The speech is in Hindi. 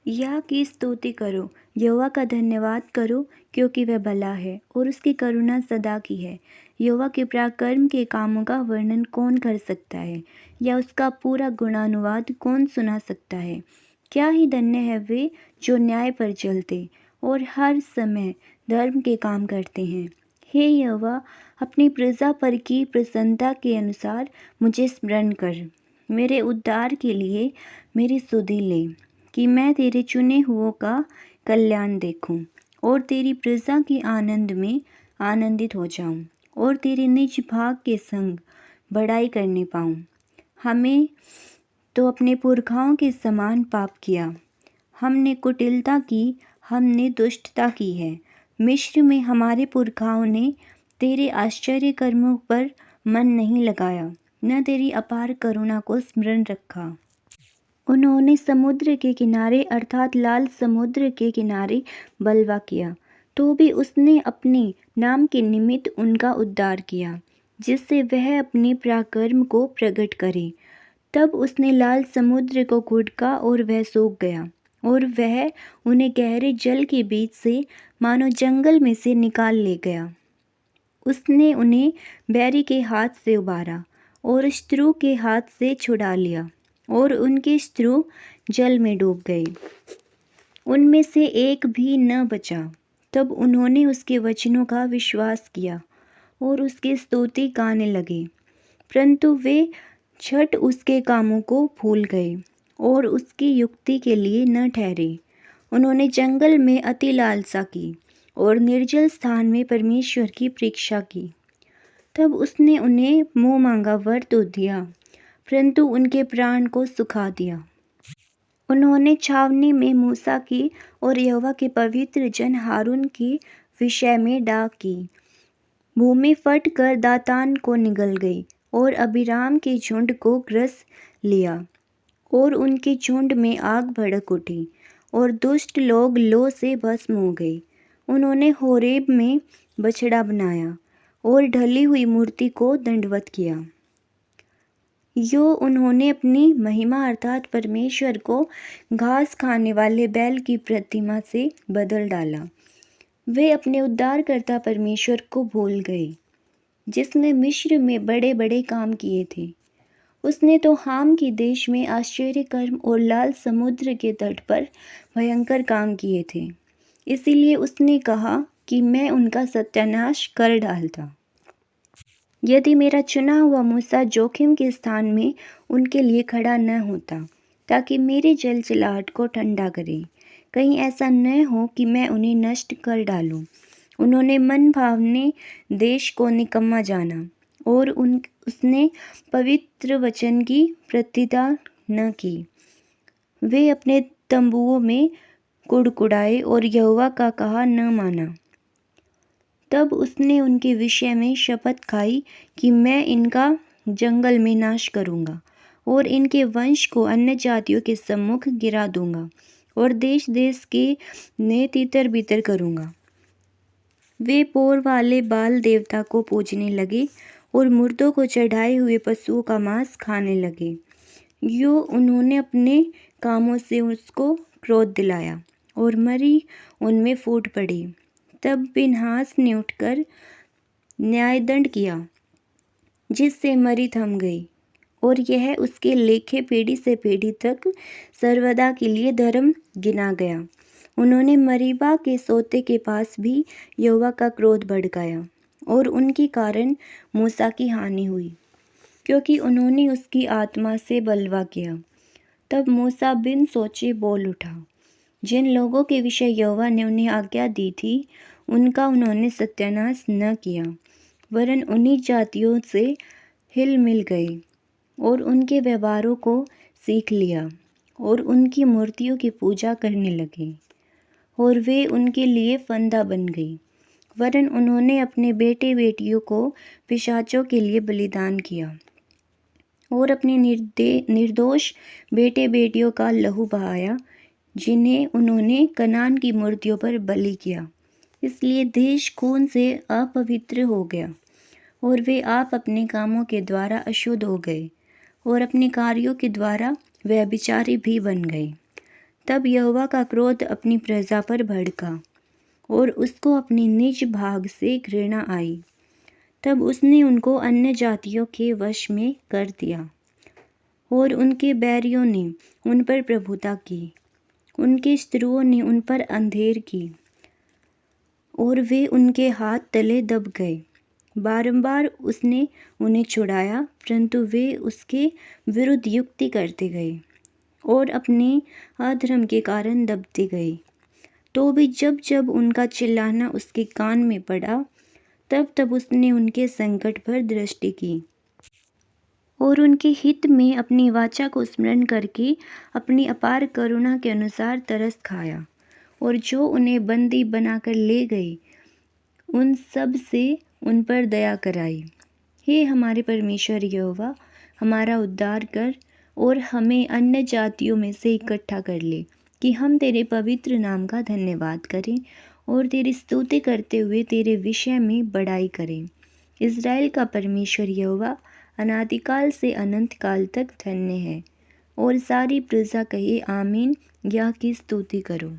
यह की स्तुति करो, यहोवा का धन्यवाद करो, क्योंकि वह भला है और उसकी करुणा सदा की है। यहोवा के पराक्रम के कामों का वर्णन कौन कर सकता है, या उसका पूरा गुणानुवाद कौन सुना सकता है। क्या ही धन्य है वे जो न्याय पर चलते और हर समय धर्म के काम करते हैं। हे यहोवा, अपनी प्रजा पर की प्रसन्नता के अनुसार मुझे स्मरण कर। मेरे उद्धार के लिए मेरी सुधि ले, कि मैं तेरे चुने हुओं का कल्याण देखूं और तेरी प्रजा के आनंद में आनंदित हो जाऊं और तेरे निज भाग के संग बड़ाई करने पाऊं। हमें तो अपने पुरखाओं के समान पाप किया, हमने कुटिलता की, हमने दुष्टता की है। मिस्र में हमारे पुरखाओं ने तेरे आश्चर्य कर्मों पर मन नहीं लगाया, न तेरी अपार करुणा को स्मरण रखा। उन्होंने समुद्र के किनारे अर्थात लाल समुद्र के किनारे बलवा किया, तो भी उसने अपने नाम के निमित्त उनका उद्धार किया, जिससे वह अपने पराक्रम को प्रकट करे। तब उसने लाल समुद्र को घुड़का और वह सूख गया, और वह उन्हें गहरे जल के बीच से मानो जंगल में से निकाल ले गया। उसने उन्हें बैरी के हाथ से उबारा और शत्रु के हाथ से छुड़ा लिया, और उनके शत्रु जल में डूब गए, उनमें से एक भी न बचा। तब उन्होंने उसके वचनों का विश्वास किया और उसकी स्तुति गाने लगे, परंतु वे झट उसके कामों को भूल गए और उसकी युक्ति के लिए न ठहरे। उन्होंने जंगल में अति लालसा की और निर्जल स्थान में परमेश्वर की परीक्षा की। तब उसने उन्हें मुँह मांगा वर तो दिया, परंतु उनके प्राण को सुखा दिया। उन्होंने छावनी में मूसा की और यहोवा के पवित्र जन हारून के विषय में डाक की। भूमि फट कर दातान को निगल गई और अबीराम के झुंड को ग्रस लिया, और उनके झुंड में आग भड़क उठी और दुष्ट लोग लो से भस्म हो गए। उन्होंने होरेब में बछड़ा बनाया और ढली हुई मूर्ति को दंडवत किया। यो उन्होंने अपनी महिमा अर्थात परमेश्वर को घास खाने वाले बैल की प्रतिमा से बदल डाला। वे अपने उद्धारकर्ता परमेश्वर को भूल गए, जिसने मिस्र में बड़े बड़े काम किए थे। उसने तो हाम के देश में आश्चर्य कर्म और लाल समुद्र के तट पर भयंकर काम किए थे। इसीलिए उसने कहा कि मैं उनका सत्यानाश कर डालता। यदि मेरा चुना हुआ मूसा जोखिम के स्थान में उनके लिए खड़ा न होता, ताकि मेरे जलजलाहट को ठंडा करे, कहीं ऐसा न हो कि मैं उन्हें नष्ट कर डालूं। उन्होंने मन भावने देश को निकम्मा जाना और उसने पवित्र वचन की प्रतिष्ठा न की। वे अपने तंबुओं में कुड़कुड़ाए और यहोवा का कहा न माना। तब उसने उनके विषय में शपथ खाई कि मैं इनका जंगल में नाश करूँगा और इनके वंश को अन्य जातियों के सम्मुख गिरा दूँगा और देश देश के ने तितर बितर करूँगा। वे पोर वाले बाल देवता को पूजने लगे और मुर्दों को चढ़ाए हुए पशुओं का मांस खाने लगे। यो उन्होंने अपने कामों से उसको क्रोध दिलाया और मरी उनमें फूट पड़ी। तब फिनहास ने उठकर न्यायदंड किया, जिससे मरी थम गई, और यह उसके लेखे पीढ़ी से पीढ़ी तक सर्वदा के लिए धर्म गिना गया। उन्होंने मरीबा के सोते के पास भी यहोवा का क्रोध भड़काया, और उनके कारण मूसा की हानि हुई, क्योंकि उन्होंने उसकी आत्मा से बलवा किया। तब मूसा बिन सोचे बोल उठा, जिन लोगों के विषय यहोवा ने उन्हें आज्ञा दी थी, उनका उन्होंने सत्यानाश न किया, वरन उन्हीं जातियों से हिल मिल गए और उनके व्यवहारों को सीख लिया और उनकी मूर्तियों की पूजा करने लगे, और वे उनके लिए फंदा बन गई। वरन उन्होंने अपने बेटे बेटियों को पिशाचों के लिए बलिदान किया और अपने निर्दोष बेटे बेटियों का लहू बहाया, जिन्हें उन्होंने कनान की मूर्तियों पर बलि किया। इसलिए देश खून से अपवित्र हो गया, और वे आप अपने कामों के द्वारा अशुद्ध हो गए और अपने कार्यों के द्वारा व्यभिचारी भी बन गए। तब यहोवा का क्रोध अपनी प्रजा पर भड़का और उसको अपने निज भाग से घृणा आई। तब उसने उनको अन्य जातियों के वश में कर दिया और उनके बैरियों ने उन पर प्रभुता की। उनके शत्रुओं ने उन पर अंधेर की और वे उनके हाथ तले दब गए। बारंबार उसने उन्हें छुड़ाया, परंतु वे उसके विरुद्ध युक्ति करते गए और अपने अधर्म के कारण दबते गए। तो भी जब जब उनका चिल्लाना उसके कान में पड़ा, तब तब उसने उनके संकट पर दृष्टि की और उनके हित में अपनी वाचा को स्मरण करके अपनी अपार करुणा के अनुसार तरस खाया। और जो उन्हें बंदी बनाकर ले गए, उन सब से उन पर दया कराई। हे हमारे परमेश्वर यहोवा, हमारा उद्धार कर और हमें अन्य जातियों में से इकट्ठा कर ले, कि हम तेरे पवित्र नाम का धन्यवाद करें और तेरी स्तुति करते हुए तेरे विषय में बड़ाई करें। इज़राइल का परमेश्वर यहोवा अनादिकाल से अनंत काल तक धन्य है। और सारी प्रजा कहे आमीन, यह की स्तुति करो।